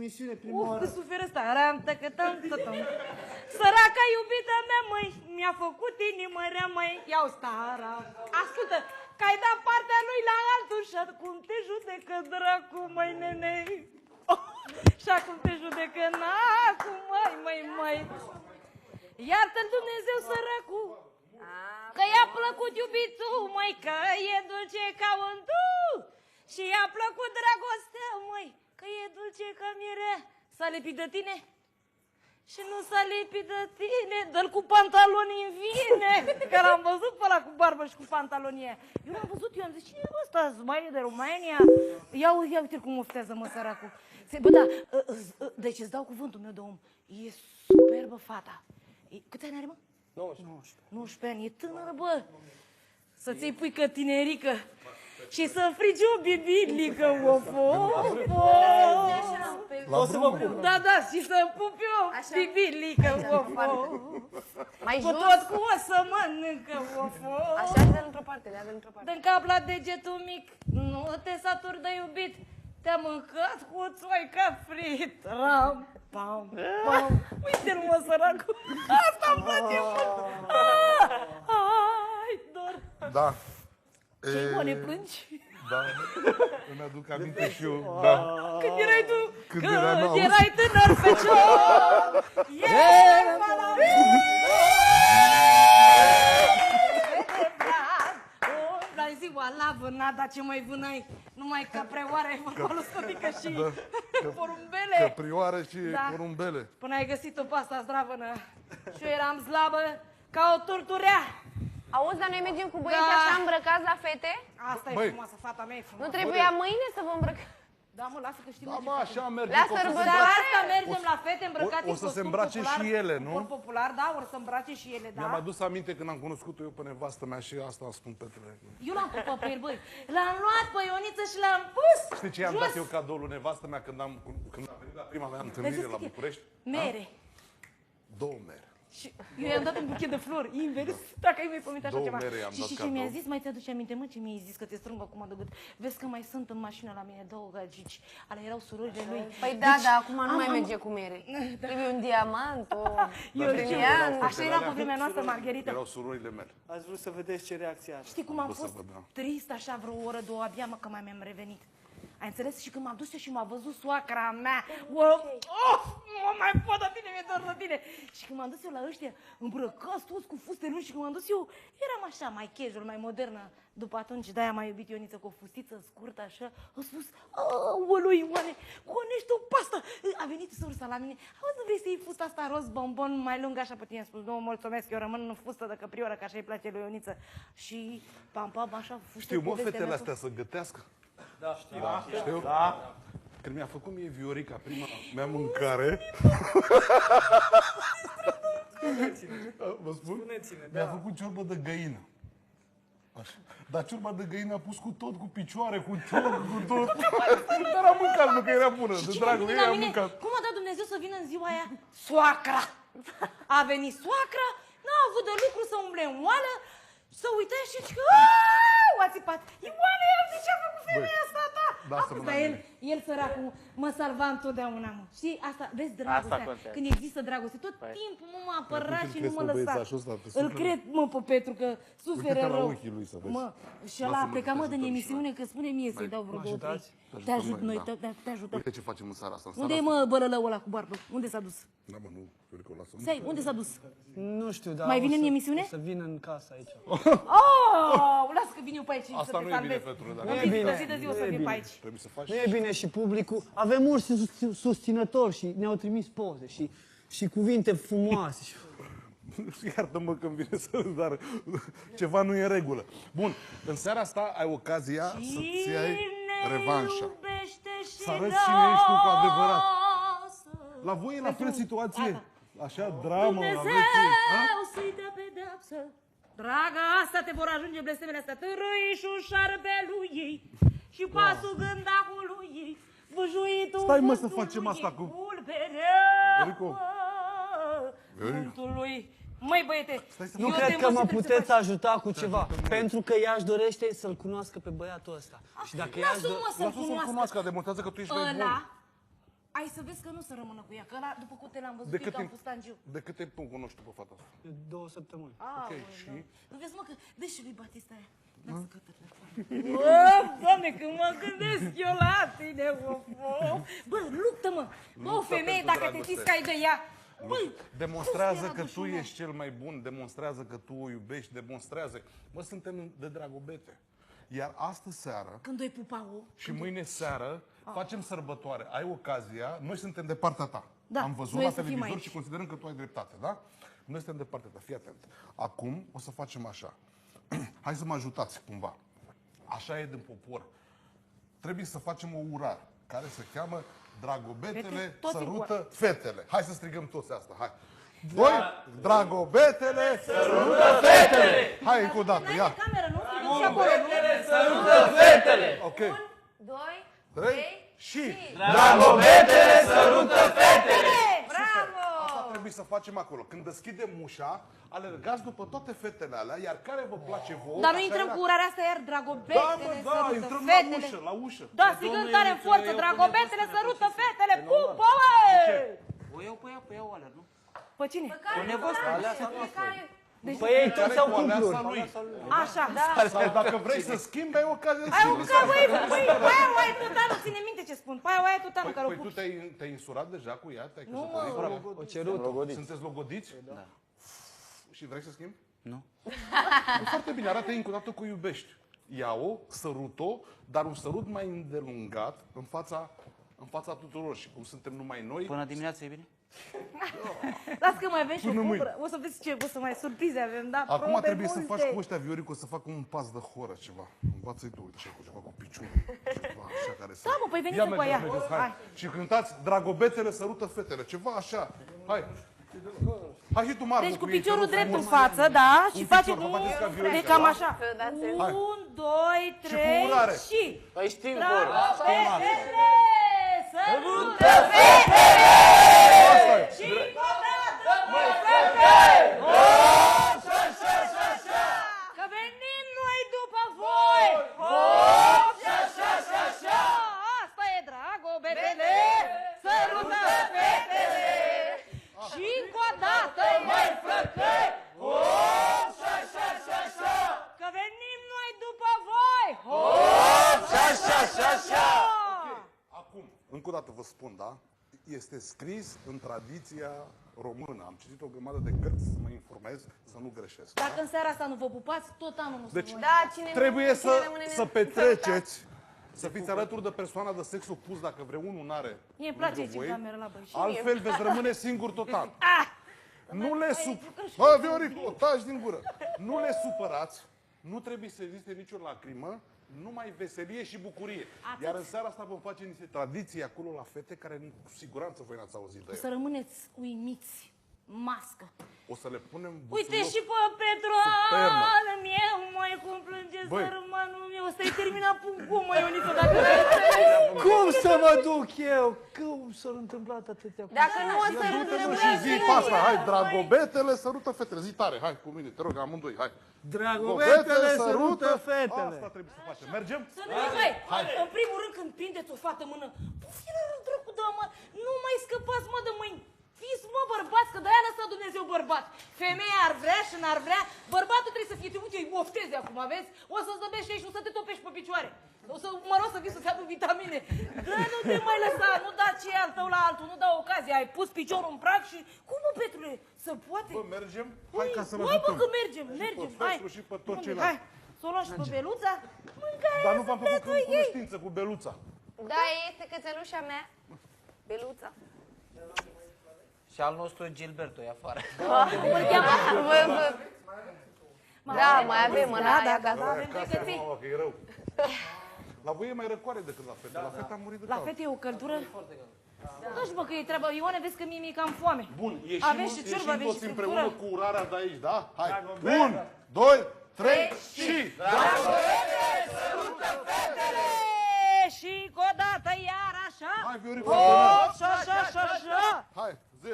emisiune prima oară. Cât suferă ăsta. Săraca iubita mea, măi, mi-a făcut inimă rea, măi. Iau stara. Ascultă, că ai dat partea lui la altul și acum te judecă dracu, măi, nene. Și acum te judecă nacu, măi. Iartă-l Dumnezeu săracu. Că i-a plăcut iubitul, măi, că e dulce ca un du. Și i-a plăcut dragostea, măi, că e dulce ca mirea. S-a lipit de tine? Și nu s-a lipit de tine, dă-l cu pantaloni în vine. Că l-am văzut pe ăla cu barbă și cu pantaloni aia. Eu l-am văzut, eu am zis, cine e ăsta, zbaie de România? Ia uite-l cum oftează, mă, săracul. Bă, da, deci îți dau cuvântul meu de om. E superbă fata. Câte ani are, mă? 19 ani, e tânără, bă. Să-ți iei puică tinerică și să frigi o bibilică, O să vă pup. Da, și să pup eu bibilică, Mai cu jos? tot cu o să mănâncă, Așa, de într-o parte, de într-o parte. Dă-n cap la degetul mic, nu te saturi de iubit. Te-am mâncat cu o țoică frit. Ram, pam, pam. Uite-l, mă, săracul. Asta-mi place mult. Ai, dor. Da. Ce-i, mă, ne plângi? Da. Îmi aduc aminte și eu. Da. Când erai tu, Când când eram erai tânăr fecior. La ziua la vânat, ce mai vânai? Numai capreoare, măcoloscotică și porumbele. Căprioare și porumbele. Până ai găsit-o pe asta zdravănă. Și eu eram slabă ca o turturea. Auzi, dar noi mergem cu băieții așa îmbrăcați la fete? Asta e frumoasă, fata mea e frumoasă. Nu trebuia mâine să vă îmbrăcați? Da, mă, lasă că știm. Da, mă, așa mergem. La că o să se sărbătoare? Dar asta mergem la fete îmbrăcate o să se îmbrace și ele, nu? În popular, da, or să îmbrace și ele, da. Mi-am adus aminte când am cunoscut-o eu pe nevastă mea și asta spun pe tine. Eu l-am pupat pe el, băi. L-am luat pe Ioniță și l-am pus. Știi ce i-am dat eu cadou lui nevastă mea când a venit la prima mea întâlnire la București? Mere. 2 mere. Și eu i-am dat un buchet de flori, invers, dacă ai mai pomenit așa 2 ceva. mere i-am dat Și ce mi-a zis, mai ți-aduce aminte, mă, ce mi-ai zis, că te strâng acum de gât. Vezi că mai sunt în mașină la mine 2 gagici, ale erau surorile lui. Păi da, dar acum nu mai merge cu mere. Trebuie un diamant, o briliant. Așa era pe vremea noastră, Margherita. Erau surorile mele. Ați vrut să vedeți ce reacție are. Știi cum am Să fost văd, da. trist așa vreo oră, 2, abia mă că mai mi-am revenit. Ai înțeles? Și când m-am dus eu și m-a văzut soacra mea, mă mai pot de tine, mi-e dor de tine. Și când m-am dus eu la ăștia, îmbrăcați toți cu fuste lungi și când m-am dus eu, eram așa, mai casual, mai modernă. După atunci, de-aia m-a iubit Ioniță cu o fustiță scurtă așa, a spus, aoleu, Ioane, gonești o pastă. A venit sursa la mine, auzi, nu vrei să iei fusta asta roz bombon mai lung așa pe tine? A spus, nu, mulțumesc, eu rămân în fustă de căprioară, că așa îi place lui Ioniță. Și pam, așa, fuște. Știu, mă, fetele astea să gătească. Da, știu. Știu? Da. Când mi-a făcut mie Viorica prima mea mâncare, vă spun, mi-a făcut ciorbă de găină. Așa. Dar ciorba de găină a pus cu tot, cu picioare, cu tot, cu tot. Dar am mâncat, nu că era bună, de dragul ei am mâncat. Cum a dat Dumnezeu să vină în ziua aia? Soacra! A venit soacra, n-a avut de lucru să umble în oală, să uite și zice, a țipat. Ioane, el zice, ce a făcut femeia asta ta? Dar el săracul mă salva întotdeauna, mă. Știi, asta, vezi dragostea, când există dragoste, tot timpul mă apăra și nu mă lăsa. Îl cred, mă, pe Petru, că suferă rău. Mă, și ăla a plecat, mă, din emisiune, că spune mie să-i dau vreo 2-3. Te ajut noi, te ajutăm. Uite ce facem în seara asta. Unde e, mă, bălălăul ăla cu barbă? Unde s-a dus? Da, mă, nu, cred că o lasă. Stai, unde s-a dus? Nu știu, dar Mai vine în emisiune? o să vină în casă aici. Lasă că vin eu pe aici. Asta nu e bine, Petru. Nu e bine. O zi de zi o să vin pe aici. Trebuie să faci. Nu e bine și publicul. Avem mulți susținători și ne-au trimis poze și cuvinte frumoase. Iartă-mă când vine să râd, dar ceva nu e în regulă. Bun, în seara asta ai ocazia să-ți iai revanșa. Să arăți cine ești tu cu adevărat. La voi e la fel situație? Așa, dramă, aveți... să-i dea pedeapsă. Draga, asta te vor ajunge blestemele astea. Târâișul șarbelui ei și pasul gândacului ei. Văjuitul Stai, mă, să facem asta cu... Rico. Vântului. Măi, băiete, Nu cred că mă puteți ajuta cu ceva. Pentru că ea își dorește să-l cunoască pe băiatul ăsta. Și dacă ea își Lasă-mă să-l Lasă să-l cunoască. cunoască, demonstrează că tu ești mai bun. Ăla Ai să vezi că nu se rămână cu ea, că ăla, după cum te l-am văzut, De e cât cam timp? fustangiu. De cât timp nu cunoști tu pe fata asta? De 2 săptămâni. Ok, și? Nu vezi, mă, că dă și lui Batista aia. Lasă că tătă. Doamne, când mă gândesc eu la tine, bă, luptă-mă. Bă, o Luptă femeie, pentru dacă te dragoste. ții de ea, băi, Demonstrează tu că tu spui, ești cel mai bun, demonstrează că tu o iubești, demonstrează. Mă, suntem de dragobete. Iar astă seară când o-i pupa-o, și mâine seară facem sărbătoare. Ai ocazia, noi suntem de partea ta. Da, Am văzut noi la să fim televizor aici. și considerăm că tu ai dreptate, da? Noi suntem de partea ta, fii atent. Acum o să facem așa. Hai să mă ajutați cumva. Așa e din popor. Trebuie să facem o urare care se cheamă Dragobetele Fete, toți sărută fetele. Hai să strigăm toți asta, hai. Doi, Dragobetele sărută fetele. Hai încă o dată, ia. de cameră, nu? Strigăm și acolo, nu? Ok. 2, 3 3 și Bravo! asta trebuie să facem acolo. Când deschidem ușa, alergați după toate fetele alea, iar care vă place vouă. Dar nu așa intrăm era. cu urarea asta iar, Da, dragobetele, mă, da, sărută intrăm fetele. la ușă, la ușă. Da, strigăm tare în forță, dragobetele, sărută fetele, pupă, bă! O iau pe ea, pe ea o alea, nu? Pe cine? O nevastă. Păi ei toți Care au cu aleasa cupluri. lui. Așa, da. Sau dacă vrei să schimbi, ai ocazia să Ai schimbi. un că, băi, aia o ai tot anul, ține minte ce spun. Păi aia o ai tot anul care o Păi tu pupi. te-ai însurat deja cu ea? Te-ai căsătorit? O cerut. Sunteți logodiți? Da. Și vrei să schimbi? Nu. E foarte bine, arată încă o dată că o iubești. Ia-o, sărut-o, dar un sărut mai îndelungat în fața tuturor. Și cum suntem numai noi, Până dimineața e bine? Las că mai avem și o Până mâine. cumpără. O să vezi ce, o să mai surprize avem, da? acum Probe trebuie să multe. faci cu ăștia, Vioric, o să fac un pas de horă ceva. Învață-i tu, uite, cu ceva cu piciorul. Ceva așa care să... Da, mă, păi veniți Ia cu mergeți, aia. mergeți, hai. Hai. Și cântați Dragobetele sărută fetele, ceva așa. Hai. Hai și tu, Marcu, Deci cu ei, piciorul te rog drept în frumos. față, da? Și picior, facem vă faceți ca Viorica, de cam da? așa. dați 1, 2, Și cu 3 urare. și... Păi știm, Dragobetele, sărută Asta e. și că venim noi după voi! Hop, și așa, și așa! Asta e dragobetele, sărută fetele! Și încă o dată, mai frăcăi! Hop, și așa, și așa! Că venim noi după voi! Hop, și așa, și așa! Acum, încă o dată vă spun, da? Este scris în tradiția română. Am citit o grămadă de cărți să mă informez, să nu greșesc. Dacă în seara asta nu vă pupați, tot anul nu Deci, se Da, cine trebuie cine rămâne să ne- petreceți, să fiți alături de persoana de sex opus dacă vreunul n-are Mie îmi place lângă aici în voi. cameră la băi. Și Altfel veți rămâne singur tot anul. Ah! Nu le Bă, Vioric, o taci din gură. Nu le supărați. Nu trebuie să existe nicio lacrimă, numai veselie și bucurie. Iar în seara asta vom face niște tradiții acolo la fete care cu siguranță voi n-ați auzit de O să ele. rămâneți uimiți. Mască. O să le punem Uite busuioc. și pe Petroan, meu, mai cum plânge Băi. sărmanul meu. Ăsta-i terminat puncul, mă, Ioniță, dacă Cum să mă duc eu? Cum s-a întâmplat atâtea cu... Dacă nu o să Du-te, mă, rămână și zi pe asta, hai, dragobetele, sărută fetele, zi tare, hai cu mine, te rog, amândoi, hai. Dragobetele sărută fetele. Asta trebuie să facem, mergem? Să nu mai, în primul rând, când prindeți o fată în mână, fii la rând, dracu, da, mă, nu mai scăpați, mă, de mâini. Fiți, mă, bărbați, că de-aia lăsat Dumnezeu bărbat. Femeia ar vrea și n-ar vrea, bărbatul trebuie să fie, uite, îi mofteze acum, vezi? O să-ți zăbești aici, nu să te topești pe picioare. O să, mă rog, să vii să-ți adu vitamine. Da, nu te mai lăsa, nu da ce e al tău la altul, nu da ocazia. Ai pus piciorul în prag și, cum, mă, Petrule, să poate? Bă, mergem? Hai ca să ne Hai, bă, ajutăm. că mergem, mergem, Și pe hai. Petru și pe tot Unde? ceilalți. Hai, să o luăm și pe Beluța. Mâncare, Dar nu v-am făcut în cunoștință cu Beluța. Da, este cățelușa mea. Beluța. Și al nostru Gilberto e afară. Îl cheamă? Da, mai avem în aia acasă. Da, avem Casa pregătit. nouă, că e rău. La voi e mai răcoare decât la fete. La fete am murit de La cald. fete e o căldură. Da, și bă, că e treaba. Ioane, vezi că mie e cam foame. Bun, Avem și ciorbă, avem și toți împreună friptură. cu urarea de aici, da? Hai. 1, 2, 3 și... Și încă o dată iar așa. Hai, Viorica, Așa, așa, așa, așa. hai, zi.